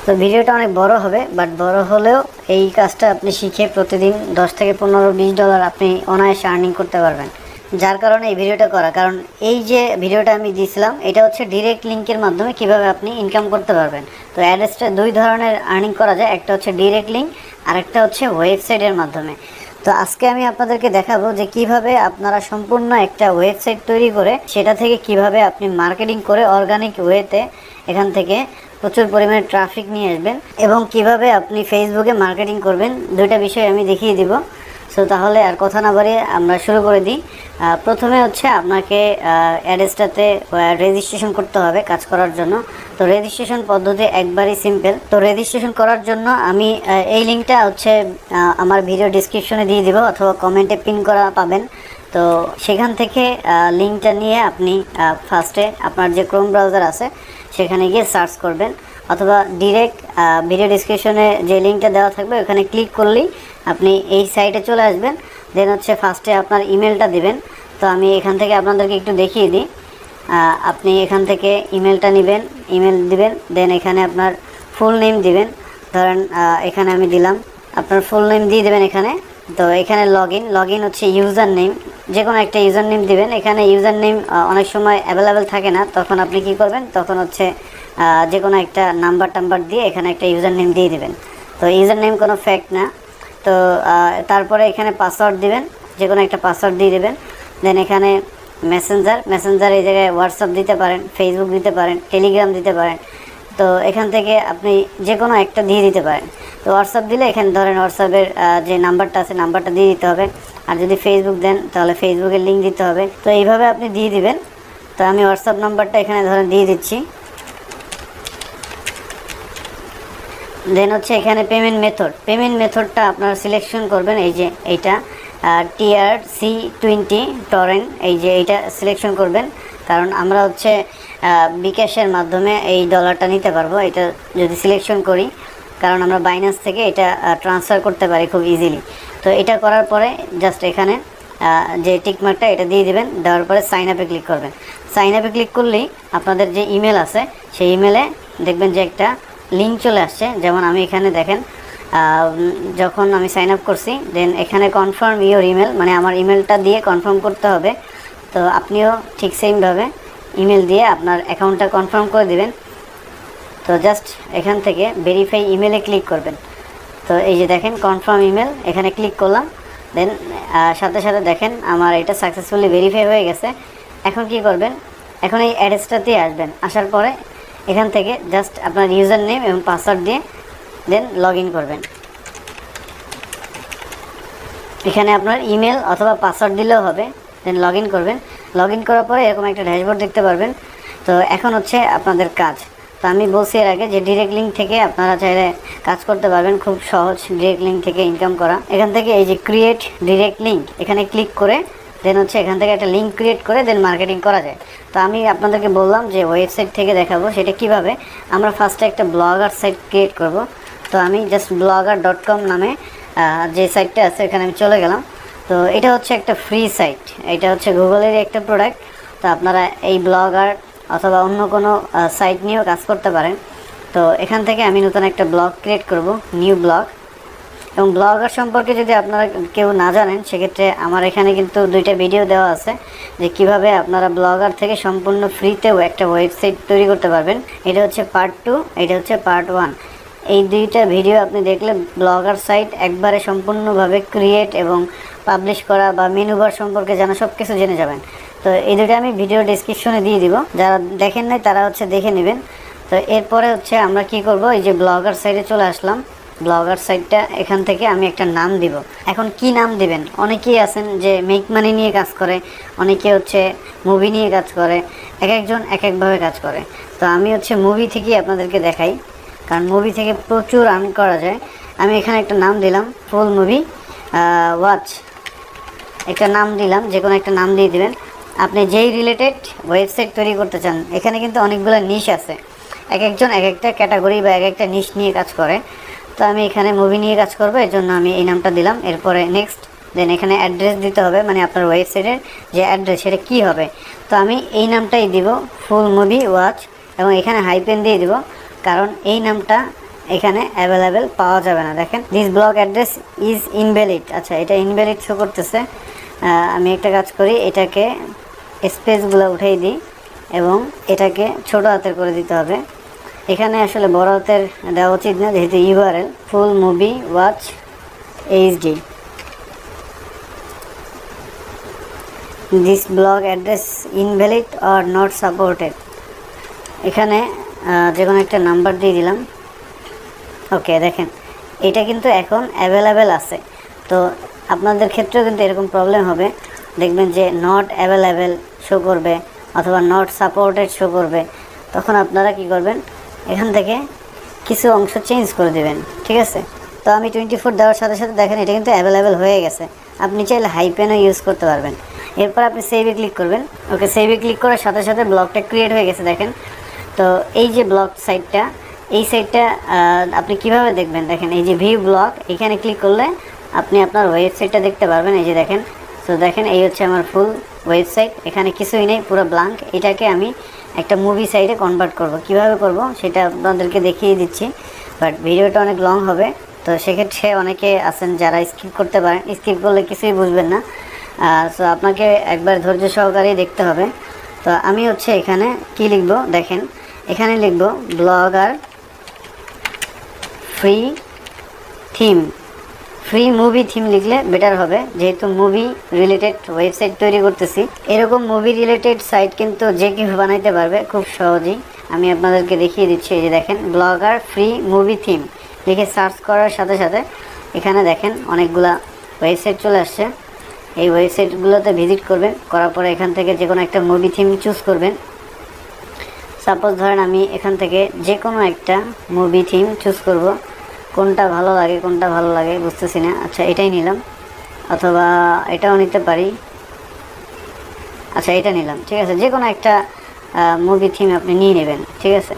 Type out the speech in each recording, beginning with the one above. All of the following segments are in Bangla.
তো ভিডিওটা অনেক বড় হবে, বাট বড় হলেও এই কাজটা আপনি শিখে প্রতিদিন 10 থেকে 15-20 ডলার আপনি অনায়াসে আর্নিং করতে পারবেন। যার কারণে এই ভিডিওটা করা, কারণ এই যে ভিডিওটা আমি দিয়েছিলাম এটা হচ্ছে ডিরেক্ট লিঙ্কের মাধ্যমে কিভাবে আপনি ইনকাম করতে পারবেন। তো অ্যাড্রেসটা দুই ধরনের আর্নিং করা যায়, একটা হচ্ছে ডিরেক্ট লিঙ্ক আর একটা হচ্ছে ওয়েবসাইটের মাধ্যমে। তো আজকে আমি আপনাদেরকে দেখাবো যে কিভাবে আপনারা সম্পূর্ণ একটা ওয়েবসাইট তৈরি করে সেটা থেকে কিভাবে আপনি মার্কেটিং করে অর্গানিক ওয়েতে এখান থেকে প্রচুর পরিমাণে ট্রাফিক নিয়ে আসবেন এবং কিভাবে আপনি ফেসবুকে মার্কেটিং করবেন, দুইটা বিষয় আমি দেখিয়ে দিব। সো তাহলে আর কথা না বাড়িয়ে আমরা শুরু করে দিই। প্রথমে হচ্ছে আপনাকে অ্যাড্রেসটাতে রেজিস্ট্রেশন করতে হবে কাজ করার জন্য। তো রেজিস্ট্রেশন পদ্ধতি একবারই সিম্পল। তো রেজিস্ট্রেশন করার জন্য আমি এই লিঙ্কটা হচ্ছে আমার ভিডিও ডিসক্রিপশনে দিয়ে দিব অথবা কমেন্টে পিন করা পাবেন। তো সেখান থেকে লিঙ্কটা নিয়ে আপনি ফার্স্টে আপনার যে ক্রোম ব্রাউজার আছে সেখানে গিয়ে সার্চ করবেন, অথবা ডিরেক্ট ভিডিও ডিসক্রিপশনে যে লিঙ্কটা দেওয়া থাকবে ওখানে ক্লিক করলেই আপনি এই সাইটে চলে আসবেন। দেন হচ্ছে ফার্স্টে আপনার ইমেলটা দিবেন। তো আমি এখান থেকে আপনাদেরকে একটু দেখিয়ে দিই। আপনি এখান থেকে ইমেলটা নেবেন, ইমেল দিবেন, দেন এখানে আপনার ফুল নেম দিবেন। ধরেন এখানে আমি দিলাম, আপনার ফুল নেম দিয়ে দেবেন এখানে। তো এখানে লগ ইন হচ্ছে ইউজার নেম, যে কোনো একটা ইউজার নেম দিবেন। এখানে ইউজার নেম অনেক সময় অ্যাভেলেবেল থাকে না, তখন আপনি কি করবেন, তখন হচ্ছে যে কোনো একটা নাম্বার দিয়ে এখানে একটা ইউজার নেম দিয়ে দিবেন। তো ইউজার নেম কোনো ফ্যাক্ট না। তো তারপরে এখানে পাসওয়ার্ড দিবেন, যে কোনো একটা পাসওয়ার্ড দিয়ে দেবেন। দেন এখানে মেসেঞ্জার এই জায়গায় হোয়াটসঅ্যাপ দিতে পারেন, ফেসবুক দিতে পারেন, টেলিগ্রাম দিতে পারেন। তো এখান থেকে আপনি যে কোনো একটা দিয়ে দিতে পারেন। তো হোয়াটসঅ্যাপ দিলে এখানে ধরেন হোয়াটসঅ্যাপের যে নাম্বারটা আছে নাম্বারটা দিয়ে দিতে হবে, আর যদি ফেসবুক দেন তাহলে ফেসবুকের লিঙ্ক দিতে হবে। তো এইভাবে আপনি দিয়ে দিবেন। তো আমি হোয়াটসঅ্যাপ নাম্বারটা এখানে ধরেন দিয়ে দিচ্ছি। দেন হচ্ছে এখানে পেমেন্ট মেথডটা আপনারা সিলেকশন করবেন, এই যে এইটা TRC20 টরেন্ট, এই যে এইটা সিলেকশন করবেন। কারণ আমরা হচ্ছে বিকাশের মাধ্যমে এই ডলারটা নিতে পারবো এটা যদি সিলেকশন করি, কারণ আমরা বাইন্যান্স থেকে এটা ট্রান্সফার করতে পারি খুব ইজিলি। তো এটা করার পরে জাস্ট এখানে যে টিকমার্কটা এটা দিয়ে দিবেন, দেওয়ার পরে সাইন আপে ক্লিক করবেন। সাইন আপে ক্লিক করলেই আপনাদের যে ইমেল আছে সেই ইমেলে দেখবেন যে একটা লিঙ্ক চলে আসছে। যেমন আমি এখানে দেখেন, যখন আমি সাইন আপ করছি, দেন এখানে কনফার্ম ইওর ইমেল, মানে আমার ইমেলটা দিয়ে কনফার্ম করতে হবে। তো আপনিও ঠিক সেমভাবে ইমেল দিয়ে আপনার অ্যাকাউন্টটা কনফার্ম করে দিবেন। তো জাস্ট এখান থেকে ভেরিফাই ইমেলে ক্লিক করবেন। তো এই যে দেখেন কনফার্ম ইমেল, এখানে ক্লিক করলাম। দেন সাথে সাথে দেখেন আমার এটা সাকসেসফুলি ভেরিফাই হয়ে গেছে। এখন কি করবেন, এখন এই অ্যাড্রেসটাতেই আসবেন। আসার পরে এখান থেকে জাস্ট আপনার ইউজার নেম এবং পাসওয়ার্ড দিয়ে দেন লগ ইন করবেন। এখানে আপনার ইমেল অথবা পাসওয়ার্ড দিলেও হবে। দেন লগ ইন করবেন। লগ ইন করার পরে এরকম একটা ড্যাশবোর্ড দেখতে পারবেন। তো এখন হচ্ছে আপনাদের কাজ। তো আমি বলছি এর আগে যে ডিরেক্ট লিঙ্ক থেকে আপনারা চাইলে কাজ করতে পারবেন, খুব সহজ ডিরেক্ট লিঙ্ক থেকে ইনকাম করা। এখান থেকে এই যে ক্রিয়েট ডিরেক্ট লিঙ্ক, এখানে ক্লিক করে দেন হচ্ছে এখান থেকে একটা লিঙ্ক ক্রিয়েট করে দেন মার্কেটিং করা যায়। তো আমি আপনাদেরকে বললাম যে ওয়েবসাইট থেকে দেখাবো সেটা কিভাবে। আমরা ফার্স্টে একটা ব্লগার সাইট ক্রিয়েট করব। তো আমি জাস্ট blogger.com নামে যে সাইটটা আছে এখানে আমি চলে গেলাম। তো এটা হচ্ছে একটা ফ্রি সাইট, এটা হচ্ছে গুগলের একটা প্রোডাক্ট। তো আপনারা এই ব্লগার অথবা অন্য কোনো সাইট নিয়েও কাজ করতে পারেন। তো এখান থেকে আমি নতুন একটা ব্লগ ক্রিয়েট করব, নিউ ব্লগ। এবং ব্লগার সম্পর্কে যদি আপনারা কেউ না জানেন, সেক্ষেত্রে আমার এখানে কিন্তু দুইটা ভিডিও দেওয়া আছে যে কিভাবে আপনারা ব্লগার থেকে সম্পূর্ণ ফ্রিতেও একটা ওয়েবসাইট তৈরি করতে পারবেন। এটা হচ্ছে পার্ট 2, এটা হচ্ছে পার্ট 1। এই দুইটা ভিডিও আপনি দেখলে ব্লগার সাইট একবারে সম্পূর্ণভাবে ক্রিয়েট এবং পাবলিশ করা বা মেনু বার সম্পর্কে জানা সব কিছু জেনে যাবেন। তো এই দুটো আমি ভিডিও ডেসক্রিপশনে দিয়ে দিব, যারা দেখেন নাই তারা হচ্ছে দেখে নেবেন। তো এরপরে হচ্ছে আমরা কি করব, এই যে ব্লগার সাইটে চলে আসলাম। ব্লগার সাইটটা এখান থেকে আমি একটা নাম দিব। এখন কি নাম দিবেন, অনেকেই আছেন যে মেক মানি নিয়ে কাজ করে, অনেকে হচ্ছে মুভি নিয়ে কাজ করে, এক একজন এক একভাবে কাজ করে। তো আমি হচ্ছে মুভি থেকেই আপনাদেরকে দেখাই, কারণ মুভি থেকে প্রচুর আর্ন করা যায়। আমি এখানে একটা নাম দিলাম, ফুল মুভি ওয়াচ, একটা নাম দিলাম, যে কোনো একটা নাম দিয়ে দেবেন। আপনি যেই রিলেটেড ওয়েবসাইট তৈরি করতে চান, এখানে কিন্তু অনেকগুলো নিশ আছে, এক একজন এক একটা ক্যাটাগরি বা এক একটা নিশ নিয়ে কাজ করে। তো আমি এখানে মুভি নিয়ে কাজ করবো, এর জন্য আমি এই নামটা দিলাম। এরপরে নেক্সট, দেন এখানে অ্যাড্রেস দিতে হবে, মানে আপনার ওয়েবসাইটের যে অ্যাড্রেস সেটা কী হবে। তো আমি এই নামটাই দিব, ফুল মুভি ওয়াচ, এবং এখানে হাইপেন দিয়ে দিব, কারণ এই নামটা এখানে অ্যাভেলেবেল পাওয়া যাবে না। দেখেন this blog address is invalid. আচ্ছা, এটা ইনভ্যালিড শো করতেছে। আমি একটা কাজ করি, এটাকে স্পেসগুলো উঠাই দিই এবং এটাকে ছোট হাতের করে দিতে হবে। এখানে আসলে বড় হাতের দেওয়া উচিত না, যেহেতু URL full movie watch HD. This blog address invalid or not supported. এখানে যে কোনো একটা নাম্বার দিয়ে দিলাম। ওকে, দেখেন এটা কিন্তু এখন অ্যাভেলেবেল আছে। তো আপনাদের ক্ষেত্রেও কিন্তু এরকম প্রবলেম হবে, দেখবেন যে নট অ্যাভেলেবেল শো করবে অথবা নট সাপোর্টেড শো করবে। তখন আপনারা কি করবেন, এখান থেকে কিছু অংশ চেঞ্জ করে দেবেন, ঠিক আছে। তো আমি 24 দেওয়ার সাথে সাথে দেখেন এটা কিন্তু অ্যাভেলেবেল হয়ে গেছে। আপনি চাইলে হাইপেনও ইউজ করতে পারবেন। এরপর আপনি সেভে ক্লিক করবেন। ওকে, সেভে ক্লিক করার সাথে সাথে ব্লগটা ক্রিয়েট হয়ে গেছে দেখেন। তো এই যে ব্লগ সাইটটা, এই সাইটটা আপনি কিভাবে দেখবেন, দেখেন এই যে ভিউ ব্লগ, এখানে ক্লিক করলে আপনি আপনার ওয়েবসাইটটা দেখতে পারবেন। এই যে দেখেন, তো দেখেন এই হচ্ছে আমার ফুল ওয়েবসাইট। এখানে কিছুই নেই, পুরো ব্ল্যাঙ্ক। এটাকে আমি একটা মুভি সাইটে কনভার্ট করব। কিভাবে করব সেটা আপনাদেরকে দেখিয়ে দিচ্ছি, বাট ভিডিওটা অনেক লং হবে। তো সেক্ষেত্রে অনেকে আছেন যারা স্কিপ করতে পারেন, স্কিপ করলে কিছুই বুঝবেন না। সো আপনাকে একবার ধৈর্য সহকারেই দেখতে হবে। তো আমি হচ্ছে এখানে কি লিখব, দেখেন এখানে লিখব blogger free theme. Free movie theme লিখলে বেটার হবে, যেহেতু মুভি রিলেটেড ওয়েবসাইট তৈরি করতেছি। এরকম মুভি রিলেটেড সাইট কিন্তু যে কেউ বানাইতে পারবে খুব সহজেই। আমি আপনাদেরকে দেখিয়ে দিচ্ছি। এই যে দেখেন ব্লগার ফ্রি মুভি থিম লিখে সার্চ করার সাথে সাথে এখানে দেখেন অনেকগুলা ওয়েবসাইট চলে আসছে। এই ওয়েবসাইটগুলোতে ভিজিট করবেন, করার পরে এখান থেকে যে কোনো একটা মুভি থিম চুজ করবেন। সাপোজ ধরেন আমি এখান থেকে যে কোনো একটা মুভি থিম চুজ করব। কোনটা ভালো লাগে বুঝতেছি না। আচ্ছা, এটাই নিলাম, অথবা এটাও নিতে পারি। আচ্ছা, এটা নিলাম, ঠিক আছে। যে কোনো একটা মুভি থিম আপনি নিয়ে নেবেন, ঠিক আছে।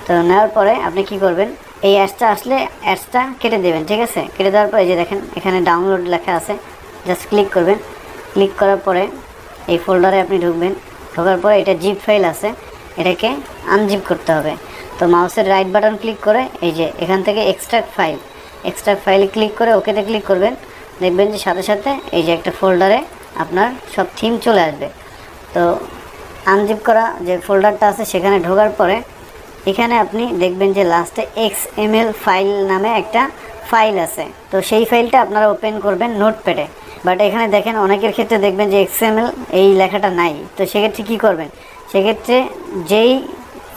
তো নেওয়ার পরে আপনি কি করবেন, এই অ্যাডসটা আসলে অ্যাডসটা কেটে দেবেন, ঠিক আছে। কেটে দেওয়ার পরে যে দেখেন এখানে ডাউনলোড লেখা আছে, জাস্ট ক্লিক করবেন। ক্লিক করার পরে এই ফোল্ডারে আপনি ঢুকবেন। ঢোকার পরে এটা জিপ ফাইল আছে, এটাকে আনজিপ করতে হবে। তো মাউসের রাইট বাটন ক্লিক করে এই যে এখান থেকে এক্সট্রাক্ট ফাইলে ক্লিক করে ওকেতে ক্লিক করবেন। দেখবেন যে সাথে সাথে এই যে একটা ফোল্ডারে আপনার সব থিম চলে আসবে। তো আনজিপ করা যে ফোল্ডারটা আছে সেখানে ঢোকার পরে এখানে আপনি দেখবেন যে লাস্টে XML ফাইল নামে একটা ফাইল আছে। তো সেই ফাইলটা আপনারা ওপেন করবেন নোটপ্যাডে। বাট এখানে দেখেন অনেকের ক্ষেত্রে দেখবেন যে XML এই লেখাটা নাই। তো সেক্ষেত্রে কী করবেন, সেক্ষেত্রে যেই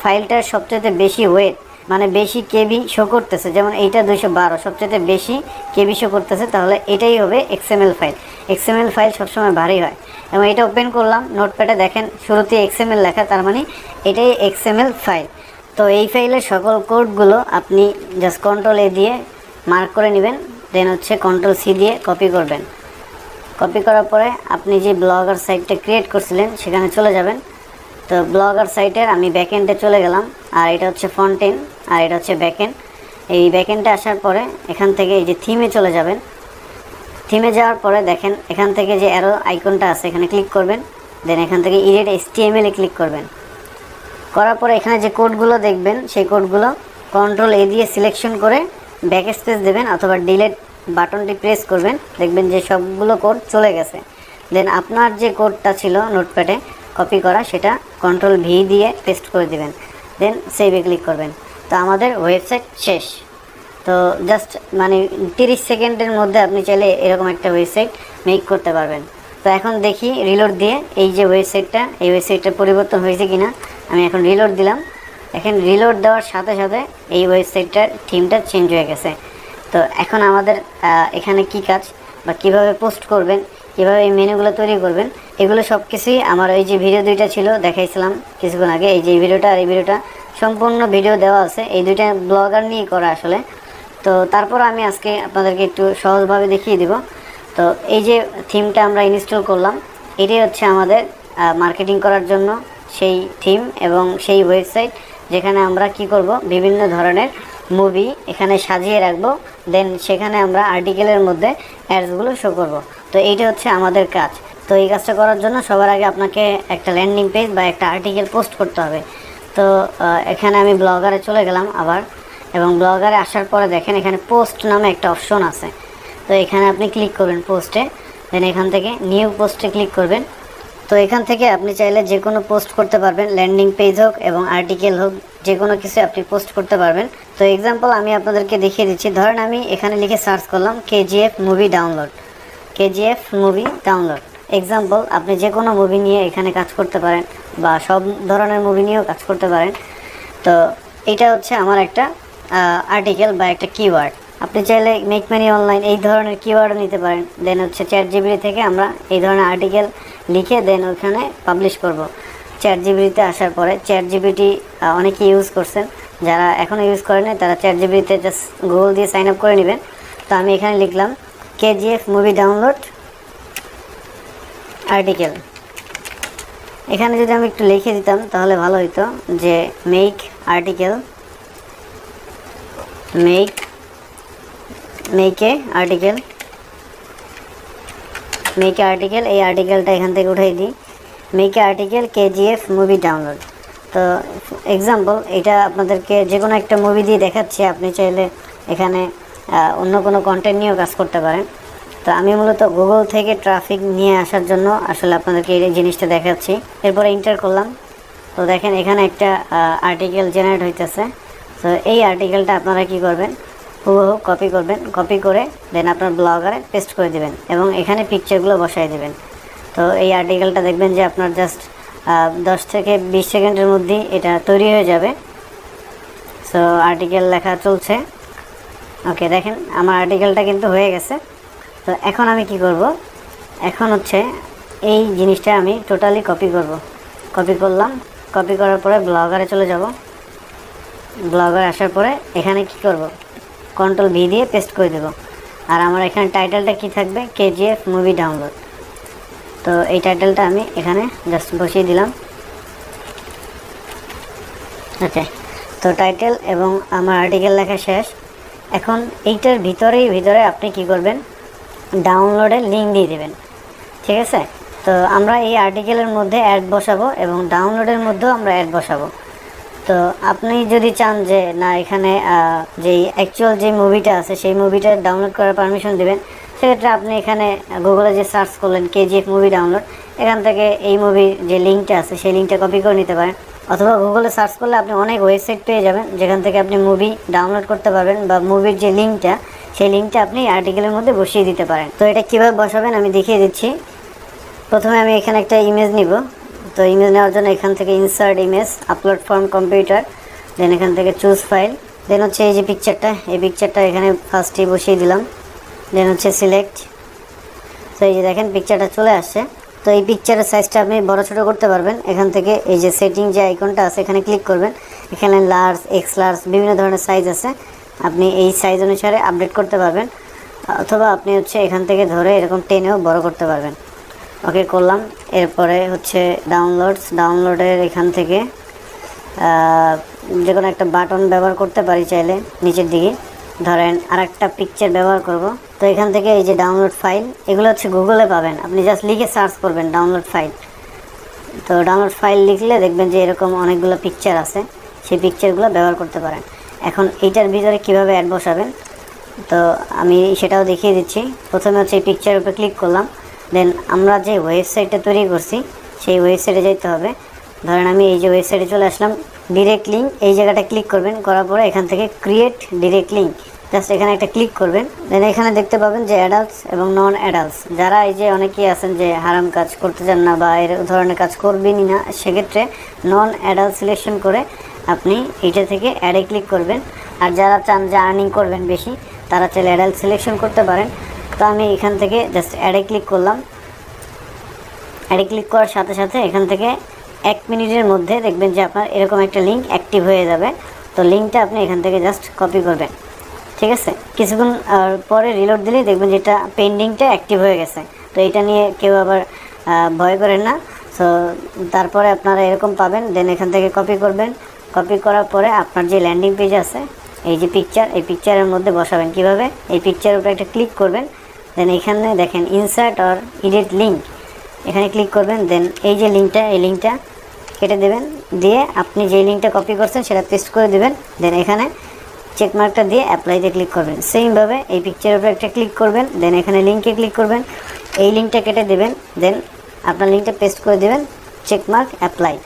ফাইলটার সবচেয়ে বেশি ওয়েট মানে বেশি কেবি শো করতেছে, যেমন এইটা 212 সবচেয়ে বেশি কেবি শো করতেছে, তাহলে এটাই হবে XML ফাইল। XML ফাইল সবসময় ভারী হয়। এবং এটা ওপেন করলাম নোটপ্যাডে, দেখেন শুরুতে XML লেখা, তার মানে এটাই XML ফাইল। তো এই ফাইলের সকল কোডগুলো আপনি জাস্ট কন্ট্রোল A দিয়ে মার্ক করে নেবেন, দেন হচ্ছে কন্ট্রোল C দিয়ে কপি করবেন। কপি করার পরে আপনি যে ব্লগার সাইটটা ক্রিয়েট করছিলেন সেখানে চলে যাবেন। তো ব্লগার সাইটের আমি ব্যাকএন্ডে চলে গেলাম, আর এটা হচ্ছে ফ্রন্ট এন্ড আর এটা হচ্ছে ব্যাকএন্ড। এই ব্যাকএন্ডে আসার পরে এখান থেকে এই যে থিমে চলে যাবেন। থিমে যাওয়ার পরে দেখেন এখান থেকে যে অ্যারো আইকনটা আছে এখানে ক্লিক করবেন, দেন এখান থেকে এডিট HTML এ ক্লিক করবেন। করার পরে এখানে যে কোডগুলো দেখবেন সেই কোডগুলো কন্ট্রোল A দিয়ে সিলেকশন করে ব্যাক স্পেস দেবেন অথবা ডিলিট বাটনটি প্রেস করবেন, দেখবেন যে সবগুলো কোড চলে গেছে। দেন আপনার যে কোডটা ছিল নোটপ্যাডে কপি করা সেটা কন্ট্রোল V দিয়ে পেস্ট করে দেবেন, দেন সেভে ক্লিক করবেন। তো আমাদের ওয়েবসাইট শেষ। তো জাস্ট মানে 30 সেকেন্ডের মধ্যে আপনি চাইলে এরকম একটা ওয়েবসাইট মেক করতে পারবেন। তো এখন দেখি রিলোড দিয়ে এই যে ওয়েবসাইটটা, এই ওয়েবসাইটটা পরিবর্তন হয়েছে কিনা। আমি এখন রিলোড দিলাম, এখন রিলোড দেওয়ার সাথে সাথে এই ওয়েবসাইটটার থিমটা চেঞ্জ হয়ে গেছে। তো এখন আমাদের এখানে কি কাজ বা কিভাবে পোস্ট করবেন, কীভাবে এই মেনুগুলো তৈরি করবেন, এগুলো সব কিছুই আমার ওই যে ভিডিও দুইটা ছিল দেখাইছিলাম কিছুক্ষণ আগে। এই যে ভিডিওটা আর এই ভিডিওটা সম্পূর্ণ ভিডিও দেওয়া আছে, এই দুইটা ব্লগার নিয়ে করা আসলে। তো তারপর আমি আজকে আপনাদেরকে একটু সহজভাবে দেখিয়ে দিব। তো এই যে থিমটা আমরা ইনস্টল করলাম, এটাই হচ্ছে আমাদের মার্কেটিং করার জন্য সেই থিম এবং সেই ওয়েবসাইট, যেখানে আমরা কি করব, বিভিন্ন ধরনের মুভি এখানে সাজিয়ে রাখবো, দেন সেখানে আমরা আর্টিকেলের মধ্যে অ্যাডসগুলো শো করব। তো এইটা হচ্ছে আমাদের কাজ। তো এই কাজটা করার জন্য সবার আগে আপনাকে একটা ল্যান্ডিং পেজ বা একটা আর্টিকেল পোস্ট করতে হবে। তো এখানে আমি ব্লগারে চলে গেলাম আবার। এবং ব্লগারে আসার পরে দেখেন এখানে পোস্ট নামে একটা অপশন আছে। তো এখানে আপনি ক্লিক করবেন পোস্টে, দেন এখান থেকে নিউ পোস্টে ক্লিক করবেন। তো এখান থেকে আপনি চাইলে যে কোনো পোস্ট করতে পারবেন, ল্যান্ডিং পেজ হোক এবং আর্টিকেল হোক, যে কোনো কিছু আপনি পোস্ট করতে পারবেন। তো এক্সাম্পল আমি আপনাদেরকে দেখিয়ে দিচ্ছি। ধরেন আমি এখানে লিখে সার্চ করলাম KGF movie download, KGF movie download. Example আপনি যে কোনো মুভি নিয়ে এখানে কাজ করতে পারেন বা সব ধরনের মুভি নিয়েও কাজ করতে পারেন। তো এটা হচ্ছে আমার একটা আর্টিকেল বা একটা কিওয়ার্ড। আপনি চাইলে মেক মানি অনলাইন এই ধরনের কিওয়ার্ডও নিতে পারেন। দেন হচ্ছে চ্যাটজিপিটি থেকে আমরা এই ধরনের আর্টিকেল লিখে দেন ওখানে পাবলিশ করব। চ্যাটজিপিটিতে আসার পরে চ্যাটজিপিটি অনেকে ইউজ করছেন, যারা এখনও ইউজ করেন তারা চ্যাটজিপিটিতে জাস্ট গুগল দিয়ে সাইন আপ করে নেবেন। তো আমি এখানে লিখলাম কেজিএফ মুভি ডাউনলোড আর্টিকেল। এখানে যদি আমি একটু লিখে দিতাম তাহলে ভালো হতো যে মেক আর্টিকেল, মেকে আর্টিকেল, এই আর্টিকেলটা এখান থেকে উঠাই দিই, মেকে আর্টিকেল কেজিএফ মুভি ডাউনলোড। তো এক্সাম্পল এটা আপনাদেরকে যে কোনো একটা মুভি দিয়ে দেখাচ্ছি, আপনি চাইলে এখানে অন্য কোনো কন্টেন্ট নিয়েও কাজ করতে পারেন। তো আমি মূলত গুগল থেকে ট্রাফিক নিয়ে আসার জন্য আসলে আপনাদেরকে এই জিনিসটা দেখাচ্ছি। এরপরে এন্টার করলাম। তো দেখেন এখানে একটা আর্টিকেল জেনারেট হইতেছে। তো এই আর্টিকেলটা আপনারা কি করবেন, হুবহু কপি করবেন, কপি করে দেন আপনার ব্লগারে পেস্ট করে দিবেন এবং এখানে পিকচারগুলো বসাই দিবেন। তো এই আর্টিকেলটা দেখবেন যে আপনার জাস্ট 10 থেকে 20 সেকেন্ডের মধ্যেই এটা তৈরি হয়ে যাবে। সো আর্টিকেল লেখা চলছে। ওকে, দেখেন আমার আর্টিকেলটা কিন্তু হয়ে গেছে। তো এখন আমি কি করব, এখন হচ্ছে এই জিনিসটা আমি টোটালি কপি করব। কপি করলাম, কপি করার পরে ব্লগারে চলে যাব। ব্লগারে আসার পরে এখানে কি করব, কন্ট্রোল ভি দিয়ে পেস্ট করে দেব। আর আমার এখানে টাইটেলটা কি থাকবে, কেজিএফ মুভি ডাউনলোড। তো এই টাইটেলটা আমি এখানে জাস্ট বসিয়ে দিলাম। ওকে, তো টাইটেল এবং আমার আর্টিকেল লেখা শেষ। এখন এইটার ভিতরে আপনি কি করবেন, ডাউনলোডের লিঙ্ক দিয়ে দেবেন। ঠিক আছে, তো আমরা এই আর্টিকেলের মধ্যে অ্যাড বসাবো এবং ডাউনলোডের মধ্যেও আমরা অ্যাড বসাবো। তো আপনি যদি চান যে না এখানে যেই অ্যাকচুয়াল যে মুভিটা আছে সেই মুভিটা ডাউনলোড করার পারমিশন দেবেন, সেক্ষেত্রে আপনি এখানে গুগলে যে সার্চ করলেন কেজিএফ মুভি ডাউনলোড, এখান থেকে এই মুভির যে লিঙ্কটা আছে সেই লিঙ্কটা কপি করে নিতে পারেন। অথবা গুগলে সার্চ করলে আপনি অনেক ওয়েবসাইট পেয়ে যাবেন যেখান থেকে আপনি মুভি ডাউনলোড করতে পারবেন বা মুভির যে লিঙ্কটা সেই লিঙ্কটা আপনি আর্টিকেলের মধ্যে বসিয়ে দিতে পারেন। তো এটা কীভাবে বসাবেন আমি দেখিয়ে দিচ্ছি। প্রথমে আমি এখানে একটা ইমেজ নিব। তো ইমেজ নেওয়ার জন্য এখান থেকে insert image, upload from computer, then এখান থেকে চুজ ফাইল, দেন হচ্ছে এই যে পিকচারটা, এই পিকচারটা এখানে ফার্স্টে বসিয়ে দিলাম। দেন হচ্ছে সিলেক্ট। তো এই যে দেখেন পিকচারটা চলে আসছে। তো এই পিকচারের সাইজটা আপনি বড় ছোটো করতে পারবেন। এখান থেকে এই যে সেটিং যে আইকনটা আছে এখানে ক্লিক করবেন। এখানে লার্জ, এক্স লার্জ বিভিন্ন ধরনের সাইজ আছে, আপনি এই সাইজ অনুসারে আপডেট করতে পারবেন। অথবা আপনি হচ্ছে এখান থেকে ধরে এরকম টেনেও বড় করতে পারবেন। ওকে করলাম। এরপরে হচ্ছে ডাউনলোডের এখান থেকে যে কোনো একটা বাটন ব্যবহার করতে পারি চাইলে নিচের দিকে, ধরেন আর একটা পিকচার ব্যবহার করব। তো এখান থেকে এই যে ডাউনলোড ফাইল, এগুলো হচ্ছে গুগলে পাবেন, আপনি জাস্ট লিখে সার্চ করবেন ডাউনলোড ফাইল। তো ডাউনলোড ফাইল লিখলে দেখবেন যে এরকম অনেকগুলো পিকচার আছে, সেই পিকচারগুলো ব্যবহার করতে পারেন। এখন এইটার ভিতরে কিভাবে অ্যাড বসাবেন তো আমি সেটাও দেখিয়ে দিচ্ছি। প্রথমে হচ্ছে এই পিকচারের উপরে ক্লিক করলাম, দেন আমরা যে ওয়েবসাইটটা তৈরি করছি সেই ওয়েবসাইটে যেতে হবে। ধরেন আমি এই যে ওয়েবসাইটে চলে আসলাম, ডিরেক্ট লিঙ্ক এই জায়গাটা ক্লিক করবেন, করার পরে এখান থেকে ক্রিয়েট ডিরেক্ট লিঙ্ক, জাস্ট এখানে একটা ক্লিক করবেন। দেন এখানে দেখতে পাবেন যে অ্যাডাল্টস এবং নন অ্যাডাল্টস, যারা এই যে অনেকেই আছেন যে হারাম কাজ করতে চান না বা এর ধরনের কাজ করবেনই না, সেক্ষেত্রে নন অ্যাডাল্ট সিলেকশন করে আপনি এইটা থেকে অ্যাডে ক্লিক করবেন। আর যারা চান যে আর্নিং করবেন বেশি, তারা চাইলে অ্যাডাল্ট সিলেকশন করতে পারেন। তো আমি এখান থেকে জাস্ট অ্যাডে ক্লিক করলাম। অ্যাডে ক্লিক করার সাথে সাথে এখান থেকে 1 মিনিটের মধ্যে দেখবেন যে আপনার এরকম একটা লিঙ্ক অ্যাক্টিভ হয়ে যাবে। তো লিঙ্কটা আপনি এখান থেকে জাস্ট কপি করবেন। ঠিক আছে, কিছুক্ষণ পরে রিলোড দিলেই দেখবেন যেটা পেন্ডিংটা অ্যাক্টিভ হয়ে গেছে। তো এটা নিয়ে কেউ আবার ভয় করেন না। সো তারপরে আপনারা এরকম পাবেন, দেন এখান থেকে কপি করবেন। কপি করার পরে আপনার যে ল্যান্ডিং পেজ আছে, এই যে পিকচার, এই পিকচারের মধ্যে বসাবেন। কিভাবে, এই পিকচারের উপরে একটা ক্লিক করবেন, দেন এখানে দেখেন ইনসার্ট অর এডিট লিঙ্ক, এখানে ক্লিক করবেন। দেন এই যে লিঙ্কটা, এই লিঙ্কটা কেটে দেবেন, দিয়ে আপনি যে লিঙ্কটা কপি করছেন সেটা পেস্ট করে দেবেন। দেন এখানে চেকমার্কটা দিয়ে অ্যাপ্লাইতে ক্লিক করবেন। সেমভাবে এই পিকচারের উপরে একটা ক্লিক করবেন, দেন এখানে লিঙ্কে ক্লিক করবেন, এই লিঙ্কটা কেটে দেবেন, দেন আপনার লিঙ্কটা পেস্ট করে দেবেন, চেকমার্ক অ্যাপ্লাই।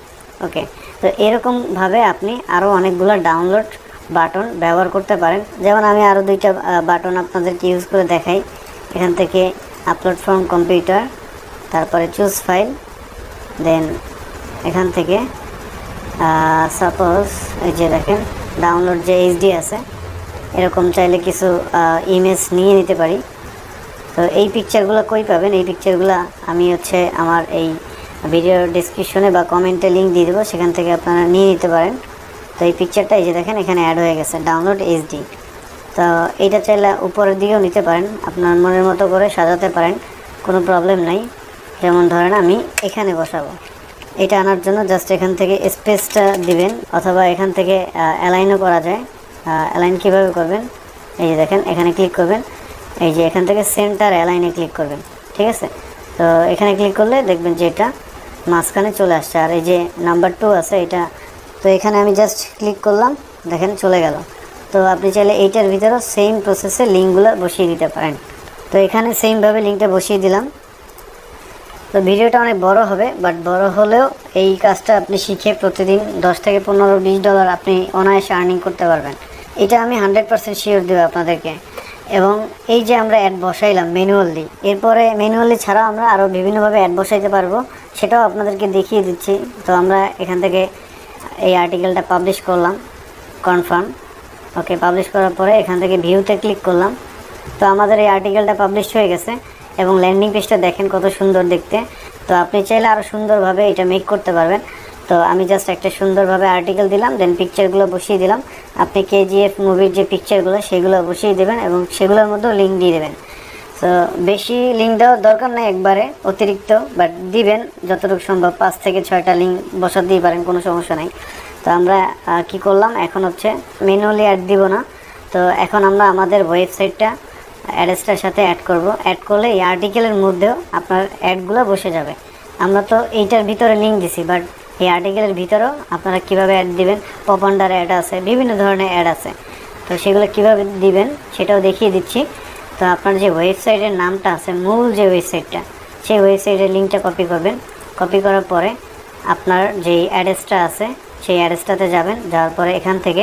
ওকে, তো এরকমভাবে আপনি আরও অনেকগুলো ডাউনলোড বাটন ব্যবহার করতে পারেন। যেমন আমি আরও দুইটা বাটন আপনাদেরকে ইউজ করে দেখাই। এখান থেকে আপলোড ফ্রম কম্পিউটার, তারপরে চুজ ফাইল, দেন এখান থেকে সাপোজ এই যে দেখেন ডাউনলোড যে এইচডি আছে, এরকম চাইলে কিছু ইমেজ নিয়ে নিতে পারি। তো এই পিকচারগুলো কই পাবেন? এই পিকচারগুলো আমি আমার এই ভিডিও ডিসক্রিপশনে বা কমেন্টে লিঙ্ক দিয়ে দেবো, সেখান থেকে আপনারা নিয়ে নিতে পারেন। তো এই পিকচারটা এই যে দেখেন এখানে অ্যাড হয়ে গেছে, ডাউনলোড এইচডি। তো এইটা চাইলে উপরের দিকেও নিতে পারেন, আপনার মনের মতো করে সাজাতে পারেন, কোনো প্রবলেম নাই। যেমন ধরেন আমি এখানে বসাবো, এটা আনার জন্য জাস্ট এখান থেকে স্পেসটা দিবেন, অথবা এখান থেকে অ্যালাইনও করা যায়। অ্যালাইন কীভাবে করবেন? এই যে দেখেন এখানে ক্লিক করবেন, এই যে এখান থেকে সেন্টার অ্যালাইনে ক্লিক করবেন, ঠিক আছে? তো এখানে ক্লিক করলে দেখবেন যে এটা মাঝখানে চলে আসছে। আর এই যে নাম্বার 2 আছে এটা, তো এখানে আমি জাস্ট ক্লিক করলাম, দেখেন চলে গেল। তো আপনি চাইলে এইটার ভিতরেও সেম প্রসেসে লিঙ্কগুলো বসিয়ে দিতে পারেন। তো এখানে সেমভাবে লিঙ্কটা বসিয়ে দিলাম। তো ভিডিওটা অনেক বড় হবে, বাট বড় হলেও এই কাজটা আপনি শিখে প্রতিদিন 10 থেকে 15, 20 ডলার আপনি অনায়াসে আর্নিং করতে পারবেন। এটা আমি 100% শিওর দেব আপনাদেরকে। এবং এই যে আমরা অ্যাড বসাইলাম ম্যানুয়ালি, এরপরে ম্যানুয়ালি ছাড়াও আমরা আরও বিভিন্নভাবে অ্যাড বসাইতে পারবো, সেটাও আপনাদেরকে দেখিয়ে দিচ্ছি। তো আমরা এখান থেকে এই আর্টিকেলটা পাবলিশ করলাম, কনফার্ম। ওকে, পাবলিশ করার পরে এখান থেকে ভিউতে ক্লিক করলাম। তো আমাদের এই আর্টিকেলটা পাবলিশ হয়ে গেছে এবং ল্যান্ডিং পেজটা দেখেন কত সুন্দর দেখতে। তো আপনি চাইলে আরও সুন্দরভাবে এটা মেক করতে পারবেন। তো আমি জাস্ট একটা সুন্দরভাবে আর্টিকেল দিলাম, দেন পিকচারগুলো বসিয়ে দিলাম। আপনি কেজিএফ মুভির যে পিকচারগুলো সেগুলো বসিয়ে দেবেন এবং সেগুলোর মধ্যেও লিঙ্ক দিয়ে দেবেন। তো বেশি লিঙ্ক দেওয়ার দরকার নেই একবারে অতিরিক্ত, বাট দিবেন যতটুকু সম্ভব। 5 থেকে 6টা লিঙ্ক বসাতেই পারেন, কোনো সমস্যা নাই। তো আমরা কি করলাম, এখন ম্যানুয়ালি অ্যাড দিব না। তো এখন আমরা আমাদের ওয়েবসাইটটা অ্যাড্রেসটার সাথে অ্যাড করব। অ্যাড করলে এই আর্টিকেলের মধ্যেও আপনার অ্যাডগুলো বসে যাবে। আমরা তো এইটার ভিতরে লিঙ্ক দিছি, বাট এই আর্টিকেলের ভিতরেও আপনারা কিভাবে অ্যাড দিবেন, পপ আন্ডার অ্যাড আছে, বিভিন্ন ধরনের অ্যাড আছে। তো সেগুলো কিভাবে দিবেন সেটাও দেখিয়ে দিচ্ছি। তো আপনার যে ওয়েবসাইটের নামটা আছে, মূল যে ওয়েবসাইটটা, সেই ওয়েবসাইটের লিঙ্কটা কপি করবেন। কপি করার পরে আপনার যেই অ্যাড্রেসটা আছে সেই অ্যাড্রেসটাতে যাবেন। যাওয়ার পরে এখান থেকে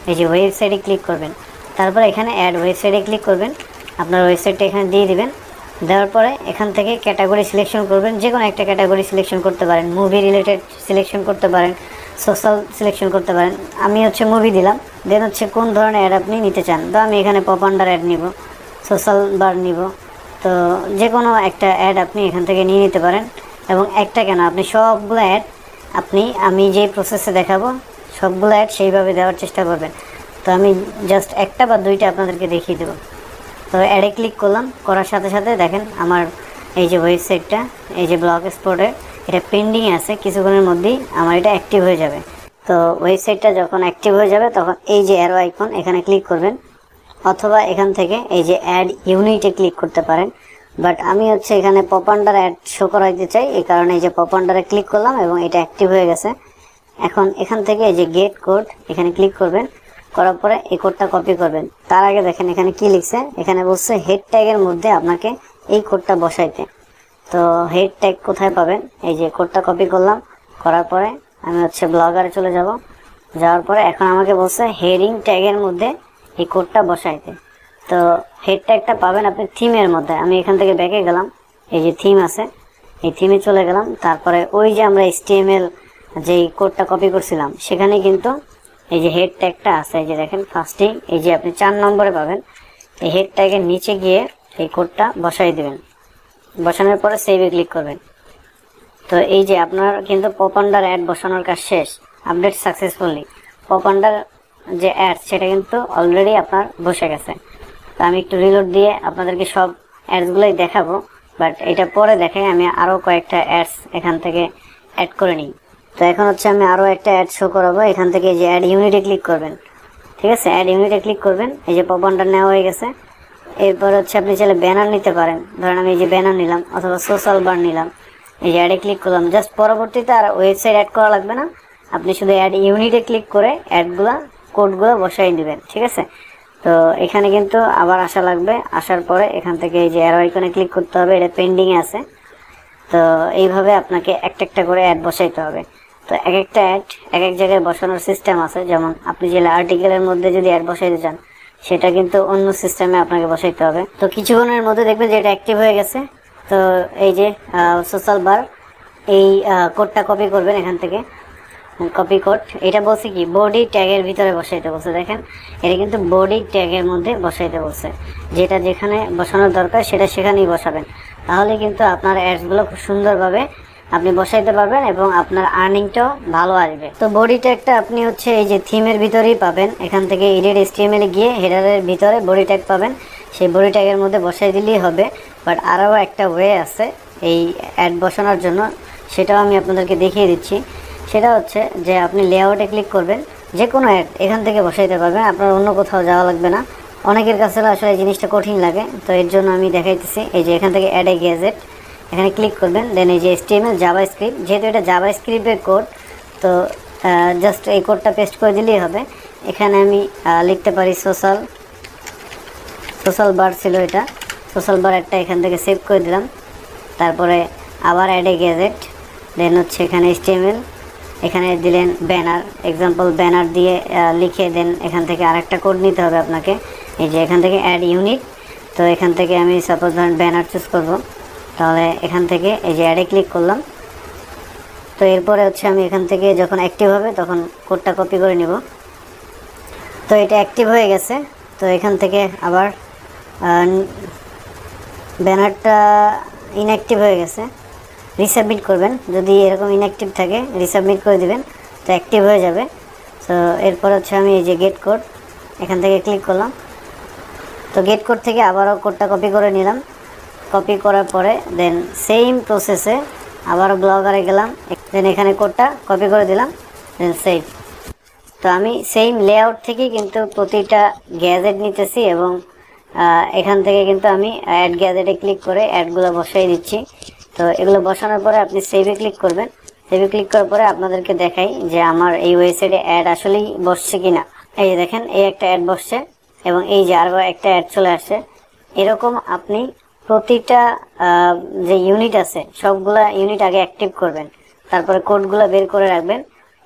এই যে ওয়েবসাইটে ক্লিক করবেন, তারপরে এখানে অ্যাড ওয়েবসাইটে ক্লিক করবেন। আপনার ওয়েবসাইটটা এখানে দিয়ে দিবেন। দেওয়ার পরে এখান থেকে ক্যাটাগরি সিলেকশন করবেন, যে কোনো একটা ক্যাটাগরি সিলেকশন করতে পারেন। মুভি রিলেটেড সিলেকশন করতে পারেন, সোশ্যাল সিলেকশন করতে পারেন। আমি মুভি দিলাম। দেন কোন ধরনের অ্যাড আপনি নিতে চান। তো আমি এখানে পপ আন্ডার অ্যাড নিব, সোশ্যাল বার নিব। তো যে কোনো একটা অ্যাড আপনি এখান থেকে নিয়ে নিতে পারেন। এবং একটা কেন, আপনি সবগুলো অ্যাড আমি যে প্রসেসে দেখাবো সবগুলো অ্যাড সেইভাবে দেওয়ার চেষ্টা করবেন। তো আমি জাস্ট একটা বা দুইটা আপনাদেরকে দেখিয়ে দেবো। তো অ্যাডে ক্লিক করলাম, করার সাথে সাথে দেখেন আমার এই যে ওয়েবসাইটটা, এই যে ব্লগ স্পটে এটা পেন্ডিংয়ে আছে, কিছুক্ষণের মধ্যেই আমার এটা অ্যাক্টিভ হয়ে যাবে। তো ওয়েবসাইটটা যখন অ্যাক্টিভ হয়ে যাবে তখন এই যে অ্যারো আইকন এখানে ক্লিক করবেন, অথবা এখান থেকে এই যে অ্যাড ইউনিটে ক্লিক করতে পারেন। বাট আমি এখানে পপ আন্ডার অ্যাড শো করাইতে চাই, এই কারণে এই যে পপ আন্ডারে ক্লিক করলাম এবং এটা অ্যাক্টিভ হয়ে গেছে। এখন এখান থেকে এই যে গেট কোড এখানে ক্লিক করবেন, করার পরে এই কোডটা কপি করবেন। তার আগে দেখেন এখানে কি লিখছে, এখানে বলছে হেড ট্যাগের মধ্যে আপনাকে এই কোডটা বসাইতে। তো হেড ট্যাগ কোথায় পাবেন, এই যে কোডটা কপি করলাম, করার পরে আমি ব্লগারে চলে যাব। যাওয়ার পরে এখন আমাকে বলছে হেডিং ট্যাগের মধ্যে এই কোডটা বসাইতে। তো হেড ট্যাগটা পাবেন আপনি থিমের মধ্যে। আমি এখান থেকে ব্যাকে গেলাম, এই যে থিম আছে এই থিমে চলে গেলাম। তারপরে ওই যে আমরা HTML যেই কোডটা কপি করছিলাম সেখানে কিন্তু এই যে হেড ট্যাগটা আছে, এই যে দেখেন ফার্স্টেই এই যে আপনি 4 নম্বরে পাবেন। এই হেড ট্যাগের নিচে গিয়ে এই কোডটা বসাই দেবেন। বসানোর পরে সেভে ক্লিক করবেন। তো এই যে আপনার কিন্তু পপ আন্ডার অ্যাড বসানোর কাজ শেষ, আপডেট সাকসেসফুলি। পপ আন্ডার যে অ্যাড সেটা কিন্তু অলরেডি আপনার বসে গেছে। তো আমি একটু রিলোড দিয়ে আপনাদেরকে সব অ্যাডসগুলোই দেখাবো, বাট এটা পরে দেখাই। আমি আরও কয়েকটা অ্যাডস এখান থেকে অ্যাড করে নিই। তো এখন আমি আরও একটা অ্যাড শো করাবো। এখান থেকে এই যে অ্যাড ইউনিটে ক্লিক করবেন, ঠিক আছে? অ্যাড ইউনিটে ক্লিক করবেন, এই যে পপ আন্ডার নেওয়া হয়ে গেছে। এরপর আপনি চাইলে ব্যানার নিতে পারেন, ধরেন আমি এই যে ব্যানার নিলাম, অথবা সোশ্যাল বার নিলাম। এই যে অ্যাডে ক্লিক করলাম, জাস্ট পরবর্তীতে আর ওয়েবসাইট অ্যাড করা লাগবে না। আপনি শুধু অ্যাড ইউনিটে ক্লিক করে অ্যাডগুলা কোডগুলো বসাই দিবেন, ঠিক আছে। তো এখানে কিন্তু আবার আসা লাগবে, আসার পরে এখান থেকে এই যে অ্যারো আইকনে ক্লিক করতে হবে, এটা পেন্ডিংয়ে আছে। তো এইভাবে আপনাকে একটা একটা করে অ্যাড বসাইতে হবে। তো এক একটা অ্যাড এক এক জায়গায় বসানোর সিস্টেম আছে, যেমন আপনি যে আর্টিকেলের মধ্যে যদি অ্যাড বসাইতে চান সেটা কিন্তু অন্য সিস্টেমে আপনাকে বসাইতে হবে। তো কিছুক্ষণের মধ্যে দেখবেন যে এটা অ্যাক্টিভ হয়ে গেছে। তো এই যে সোশ্যাল বার, এই কোডটা কপি করবেন এখান থেকে, কপি কোড। এটা বলছে কি বডি ট্যাগের ভিতরে বসাইতে বলছে, দেখেন এটা কিন্তু বডি ট্যাগের মধ্যে বসাইতে বলছে। যেটা যেখানে বসানোর দরকার সেটা সেখানেই বসাবেন, তাহলে কিন্তু আপনার অ্যাডসগুলো খুব সুন্দরভাবে আপনি বসাইতে পারবেন এবং আপনার আর্নিংটাও ভালো আসবে। তো বডি ট্যাগটা আপনি হচ্ছে এই যে থিমের ভিতরেই পাবেন, এখান থেকে এডিট HTML গিয়ে হেডারের ভিতরে বডি ট্যাগ পাবেন, সেই বডি ট্যাগের মধ্যে বসাই দিলেই হবে। বাট আরও একটা ওয়ে আছে এই অ্যাড বসানোর জন্য, সেটাও আমি আপনাদেরকে দেখিয়ে দিচ্ছি। সেটা হচ্ছে যে আপনি লেআউটে ক্লিক করবেন, যে কোনো অ্যাড এখান থেকে বসাইতে পারবেন, আপনার অন্য কোথাও যাওয়া লাগবে না। অনেকের কাছে আসলে এই জিনিসটা কঠিন লাগে, তো এর জন্য আমি দেখাইতেছি। এই যে এখান থেকে অ্যাড এ গ্যাজেট, এখানে ক্লিক করবেন, দেন এই যে HTML জাভাস্ক্রিপ্ট, যেহেতু এটা জাভাস্ক্রিপ্টের কোড, তো জাস্ট এই কোডটা পেস্ট করে দিলেই হবে। এখানে আমি লিখতে পারি সোশ্যাল বার ছিল এটা, সোশ্যাল বার একটা এখান থেকে সেভ করে দিলাম। তারপরে আবার অ্যাড এ গ্যাজেট, দেন হচ্ছে এখানে HTML, এখানে দিলেন ব্যানার, এক্সাম্পল ব্যানার দিয়ে লিখে দেন এখান থেকে আরেকটা কোড নিতে হবে আপনাকে। এই যে এখান থেকে অ্যাড ইউনিট, তো এখান থেকে আমি সাপোজ ধরেন ব্যানার চুজ করব, তাহলে এখান থেকে এই যে অ্যাডে ক্লিক করলাম। তো এরপরে হচ্ছে আমি এখান থেকে যখন অ্যাক্টিভ হবে তখন কোডটা কপি করে নিব। তো এটা অ্যাক্টিভ হয়ে গেছে। তো এখান থেকে আবার ব্যানারটা ইনঅ্যাক্টিভ হয়ে গেছে, রিসাবমিট করবেন। যদি এরকম ইনঅ্যাক্টিভ থাকে রিসাবমিট করে দিবেন, তো অ্যাক্টিভ হয়ে যাবে। তো এরপর হচ্ছে আমি এই যে গেট কোড, এখান থেকে ক্লিক করলাম। তো গেট কোড থেকে আবারও কোডটা কপি করে নিলাম, কপি করার পরে দেন সেম প্রসেসে আবারও ব্লগারে গেলাম, দেন এখানে কোডটা কপি করে দিলাম, দেন সেভ। তো আমি সেম লেআউট থেকেই কিন্তু প্রতিটা গ্যাজেট নিতেছি এবং এখান থেকে কিন্তু আমি অ্যাড গ্যাজেটে ক্লিক করে অ্যাডগুলো বসাই দিচ্ছি। তো এগুলো বসানোর পরে আপনি সেভে ক্লিক করবেন, সেভে ক্লিক করার পরে আপনাদেরকে দেখাই যে আমার এই ওয়েবসাইটে অ্যাড আসলেই বসছে কিনা। এই যে দেখেন এই একটা অ্যাড বসছে এবং এই যে আরও একটা অ্যাড চলে আসছে। এরকম আপনি প্রতিটা যে ইউনিট আছে সবগুলা ইউনিট আগে অ্যাক্টিভ করবেন, তারপরে কোডগুলো বের করে রাখবেন।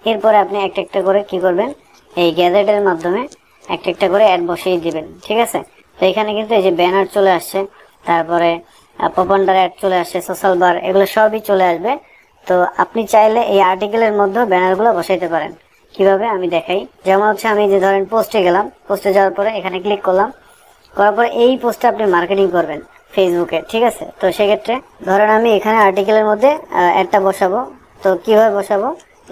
এরপরে আপনি একটা একটা করে কি করবেন, এই গ্যাজেটের মাধ্যমে একটা একটা করে অ্যাড বসিয়ে দিবেন, ঠিক আছে। তো এখানে কিন্তু এই যে ব্যানার চলে আসছে, তারপরে পপান্ডার অ্যাড চলে আসছে, সোশ্যাল বার, এগুলো সবই চলে আসবে। তো আপনি চাইলে এই আর্টিকেলের মধ্যেও ব্যানারগুলো বসাইতে পারেন। কিভাবে আমি দেখাই, যেমন হচ্ছে আমি যে ধরেন পোস্টে গেলাম, পোস্টে যাওয়ার পরে এখানে ক্লিক করলাম, করার পরে এই পোস্টে আপনি মার্কেটিং করবেন ফেসবুকে, ঠিক আছে। তো সেক্ষেত্রে ধরেন আমি এখানে আর্টিকেলের মধ্যে অ্যাডটা বসাবো। তো কিভাবে বসাবো,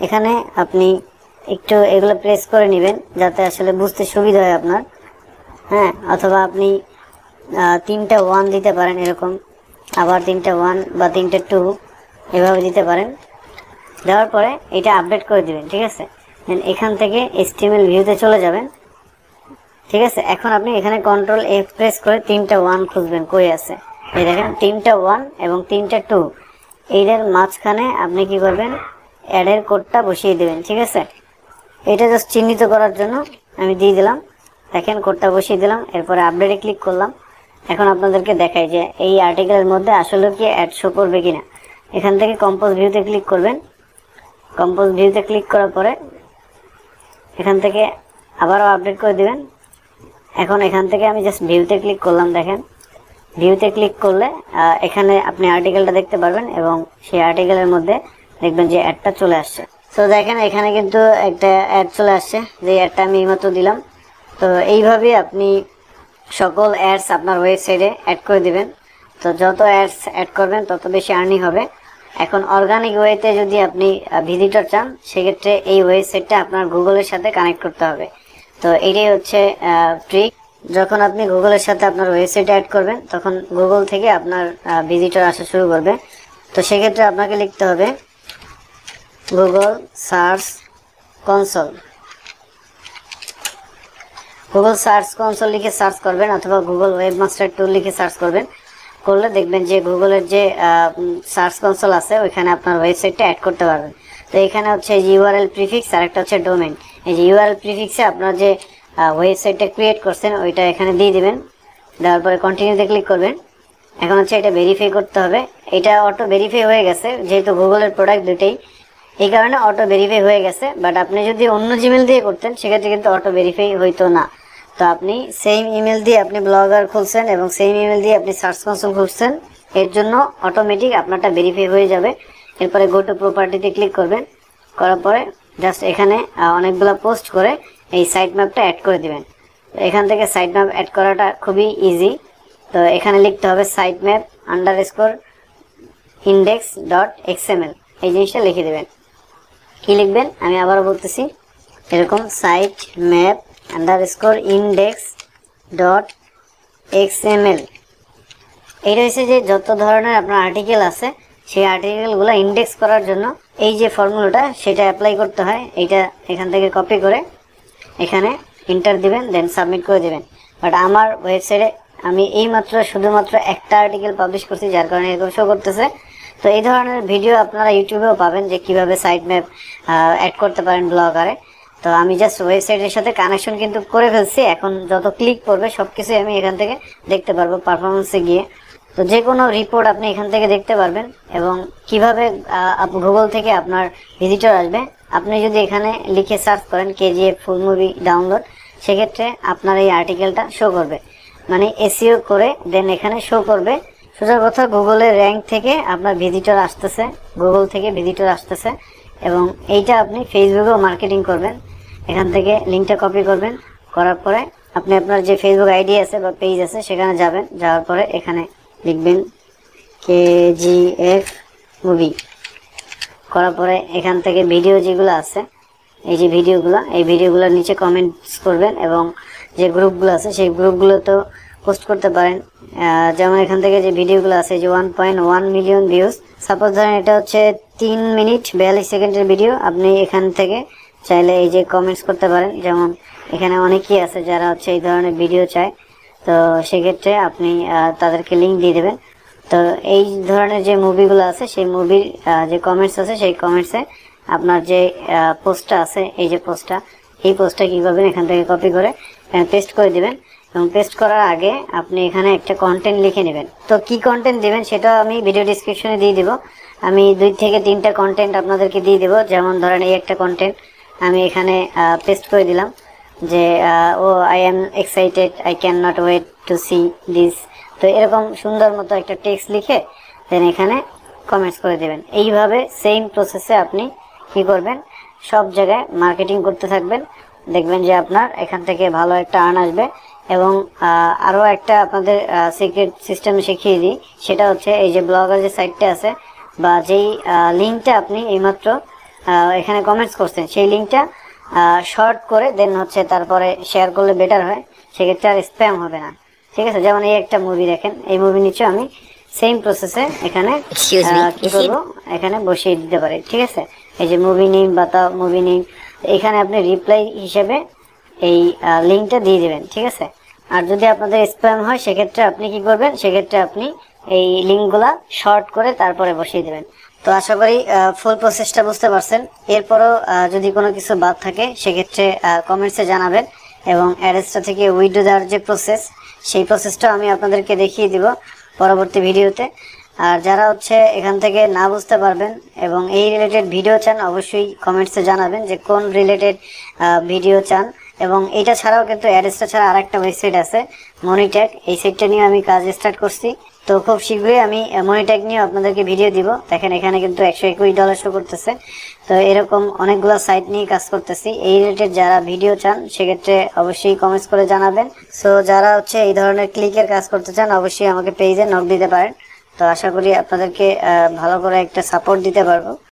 এখানে আপনি একটু এগুলো প্রেস করে নেবেন যাতে আসলে বুঝতে সুবিধা হয় আপনার, হ্যাঁ। অথবা আপনি 3টা 1 দিতে পারেন এরকম, আবার 3টা 1 বা 3টা 2 এভাবে দিতে পারেন। দেওয়ার পরে এটা আপডেট করে দিবেন, ঠিক আছে। দেন এখান থেকে HTML ভিউতে চলে যাবেন, ঠিক আছে। এখন আপনি এখানে কন্ট্রোল F প্রেস করে 3টা 1 খুঁজবেন, কই আছে। এই দেখেন 3টা 1 এবং 3টা 2, এইটার মাঝখানে আপনি কি করবেন, অ্যাডের কোডটা বসিয়ে দেবেন, ঠিক আছে। এটা জাস্ট চিহ্নিত করার জন্য আমি দিয়ে দিলাম, দেখেন কোডটা বসিয়ে দিলাম। এরপরে আপডেটে ক্লিক করলাম। এখন আপনাদেরকে দেখাই যে এই আর্টিকেলের মধ্যে আসলে কি অ্যাড শো করবে কিনা। এখান থেকে কম্পোজ ভিউতে ক্লিক করবেন, কম্পোজ ভিউতে ক্লিক করার পরে এখান থেকে আবারও আপডেট করে দিবেন। এখন এখান থেকে আমি জাস্ট ভিউতে ক্লিক করলাম, দেখেন ভিউতে ক্লিক করলে এখানে আপনি আর্টিকেলটা দেখতে পারবেন এবং সেই আর্টিকেলের মধ্যে দেখবেন যে অ্যাডটা চলে আসছে। তো দেখেন এখানে কিন্তু একটা অ্যাড চলে আসছে, যে অ্যাডটা আমি এইমাত্র দিলাম। তো এইভাবে আপনি সকল অ্যাডস আপনার ওয়েবসাইটে অ্যাড করে দিবেন। তো যত অ্যাডস অ্যাড করবেন তত বেশি আর্নিং হবে। এখন অর্গানিক ওয়েতে যদি আপনি ভিজিটর চান, সেক্ষেত্রে এই ওয়েবসাইটটা আপনার গুগলের সাথে কানেক্ট করতে হবে। তো এটাই হচ্ছে ট্রিক। যখন আপনি গুগলের সাথে আপনার ওয়েবসাইট অ্যাড করবেন তখন গুগল থেকে আপনার ভিজিটর আসা শুরু করবে। তো সেক্ষেত্রে আপনাকে লিখতে হবে Google search console, Google search console লিখে সার্চ করবেন অথবা গুগল ওয়েবমাস্টার টুল লিখে সার্চ করবেন। করলে দেখবেন যে গুগলের যে সার্চ কনসোল আছে ওইখানে আপনার ওয়েবসাইটটা অ্যাড করতে পারবেন। তো এখানে হচ্ছে ইউআরএল প্রিফিক্স আর একটা হচ্ছে ডোমেইন, এই যে ইউআরএল প্রিফিক্সে আপনার যে ওয়েবসাইটটা ক্রিয়েট করছেন ওইটা এখানে দিয়ে দিবেন। দেওয়ার পরে কন্টিনিউতে ক্লিক করবেন। এখন হচ্ছে এটা ভেরিফাই করতে হবে। এটা অটো ভেরিফাই হয়ে গেছে, যেহেতু গুগলের প্রোডাক্ট দুটেই, এই কারণে অটো ভেরিফাই হয়ে গেছে। বাট আপনি যদি অন্য জিমেল দিয়ে করতেন সেক্ষেত্রে কিন্তু অটো ভেরিফাই হইতো না। তো আপনি সেম ইমেল দিয়ে আপনি ব্লগার খুলছেন এবং সেম ইমেল দিয়ে আপনি সার্চ কনসোল খুলছেন, এর জন্য অটোমেটিক আপনারটা ভেরিফাই হয়ে যাবে। এরপরে গো টু প্রপার্টিতে ক্লিক করবেন। করার পরে জাস্ট এখানে অনেকগুলো পোস্ট করে এই সাইট ম্যাপটা অ্যাড করে দিবেন। এখান থেকে সাইট ম্যাপ অ্যাড করাটা খুবই ইজি। তো এখানে লিখতে হবে site map underscore index dot XML, এই জিনিসটা লিখে দেবেন। কি লিখবেন আমি আবারও বলতেছি, এরকম site map underscore index dot XML. এইটা হচ্ছে যে যত ধরনের আপনার আর্টিকেল আছে সেই আর্টিকেলগুলো ইন্ডেক্স করার জন্য এই যে ফর্মুলাটা সেটা অ্যাপ্লাই করতে হয়। এইটা এখান থেকে কপি করে এখানে এন্টার দিবেন, দেন সাবমিট করে দেবেন। বাট আমার ওয়েবসাইটে আমি এইমাত্র শুধুমাত্র একটা আর্টিকেল পাবলিশ করছি, যার কারণে এরকম শো করতেছে। তো এই ধরনের ভিডিও আপনারা ইউটিউবেও পাবেন যে কিভাবে সাইট ম্যাপ অ্যাড করতে পারেন ব্লগারে। তো আমি জাস্ট ওয়েবসাইটের সাথে কানেকশন কিন্তু করে ফেলছি। এখন যত ক্লিক করবে সব কিছুই আমি এখান থেকে দেখতে পারবো পারফরমেন্সে গিয়ে। তো যে কোনো রিপোর্ট আপনি এখান থেকে দেখতে পারবেন। এবং কিভাবে গুগল থেকে আপনার ভিজিটর আসবে, আপনি যদি এখানে লিখে সার্চ করেন কেজিএফ ফুল মুভি ডাউনলোড, সেক্ষেত্রে আপনার এই আর্টিকেলটা শো করবে, মানে এসইও করে দেন এখানে শো করবে। সোজা কথা, গুগলের র্যাঙ্ক থেকে আপনার ভিজিটর আসতেছে, গুগল থেকে ভিজিটর আসতেছে। এবং এইটা আপনি ফেসবুকেও মার্কেটিং করবেন। এখান থেকে লিঙ্কটা কপি করবেন, করার পরে আপনি আপনার যে ফেসবুক আইডি আছে বা পেজ আছে সেখানে যাবেন। যাওয়ার পরে এখানে লিখবেন কেজিএফ মুভি, করার পরে এখান থেকে ভিডিও যেগুলো আছে, এই যে ভিডিওগুলো, এই ভিডিওগুলোর নিচে কমেন্টস করবেন এবং যে গ্রুপগুলো আছে সেই গ্রুপগুলোতেও পোস্ট করতে পারেন। যেমন এখান থেকে যে ভিডিওগুলো আছে যে 1.1 মিলিয়ন ভিউজ, সাপোজ ধরেন এটা হচ্ছে 3 মিনিট 42 সেকেন্ডের ভিডিও, আপনি এখান থেকে চাইলে এই যে কমেন্টস করতে পারেন। যেমন এখানে অনেকেই আছে যারা হচ্ছে এই ধরনের ভিডিও চায়, তো সেক্ষেত্রে আপনি তাদেরকে লিঙ্ক দিয়ে দেবেন। তো এই ধরনের যে মুভিগুলো আছে সেই মুভির যে কমেন্টস আছে সেই কমেন্টসে আপনার যে পোস্টটা আছে, এই যে পোস্টটা, এই পোস্টটা কী করবেন, এখান থেকে কপি করে পেস্ট করে দিবেন। এবং পেস্ট করার আগে আপনি এখানে একটা কন্টেন্ট লিখে নেবেন। তো কি কন্টেন্ট দিবেন সেটা আমি ভিডিও ডিসক্রিপশনে দিয়ে দিব। আমি 2 থেকে 3টা কন্টেন্ট আপনাদেরকে দিয়ে দেবো। যেমন ধরেন এই একটা কন্টেন্ট আমি এখানে পেস্ট করে দিলাম যে I am excited, I can not wait to see this. তো এরকম সুন্দর মতো একটা টেক্সট লিখে দেন এখানে কমেন্টস করে দেবেন। এইভাবে সেম প্রসেসে আপনি কি করবেন, সব জায়গায় মার্কেটিং করতে থাকবেন। দেখবেন যে আপনার এখান থেকে ভালো একটা আর্ন আসবে। এবং আরও একটা আপনাদের সিক্রেট সিস্টেম শিখিয়ে দিই, সেটা হচ্ছে এই যে ব্লগার যে সাইটটা আছে বা যেই লিঙ্কটা আপনি এইমাত্র এখানে কমেন্টস করছেন সেই লিঙ্কটা শর্ট করে দেন হচ্ছে তারপরে শেয়ার করলে বেটার হয়, সেক্ষেত্রে আর স্প্যাম হবে না। ঠিক আছে, যেমন এই একটা মুভি দেখেন, এই মুভি নিচে আমি সেম প্রসেসে এখানে কি করবো, এখানে বসিয়ে দিতে পারি। ঠিক আছে, এই যে মুভি নেম বাতাও, মুভি নেম, এখানে আপনি রিপ্লাই হিসেবে এই লিঙ্কটা দিয়ে দেবেন। ঠিক আছে, আর যদি আপনাদের স্প্যাম হয় সেক্ষেত্রে আপনি কি করবেন, সেক্ষেত্রে আপনি এই লিঙ্কগুলা শর্ট করে তারপরে বসিয়ে দেবেন। তো আশা করি ফুল প্রসেসটা বুঝতে পারছেন। এরপরও যদি কোনো কিছু বাদ থাকে সেক্ষেত্রে কমেন্টসে জানাবেন। এবং অ্যাড্রেসটা থেকে উইথড্র দেওয়ার যে প্রসেস, সেই প্রসেসটা আমি আপনাদেরকে দেখিয়ে দিব পরবর্তী ভিডিওতে। আর যারা হচ্ছে এখান থেকে না বুঝতে পারবেন এবং এই রিলেটেড ভিডিও চান, অবশ্যই কমেন্টসে জানাবেন যে কোন রিলেটেড ভিডিও চান। এবং এটা ছাড়াও কিন্তু অ্যাড্রেসটা ছাড়া আরেকটা ওয়েবসাইট আছে মনিট্যাগ, এই সাইটটা নিয়ে আমি কাজ স্টার্ট করছি। তো খুব শীঘ্রই আমি মনিট্যাগ নিয়ে আপনাদেরকে ভিডিও দিব। দেখেন এখানে কিন্তু $121 শো করতেছে। তো এরকম অনেকগুলো সাইট নিয়ে কাজ করতেছি। এই রিলেটেড যারা ভিডিও চান সেক্ষেত্রে অবশ্যই কমেন্টস করে জানাবেন। সো যারা হচ্ছে এই ধরনের ক্লিকের কাজ করতে চান অবশ্যই আমাকে পেজে নক দিতে পারেন। তো আশা করি আপনাদেরকে ভালো করে একটা সাপোর্ট দিতে পারবো।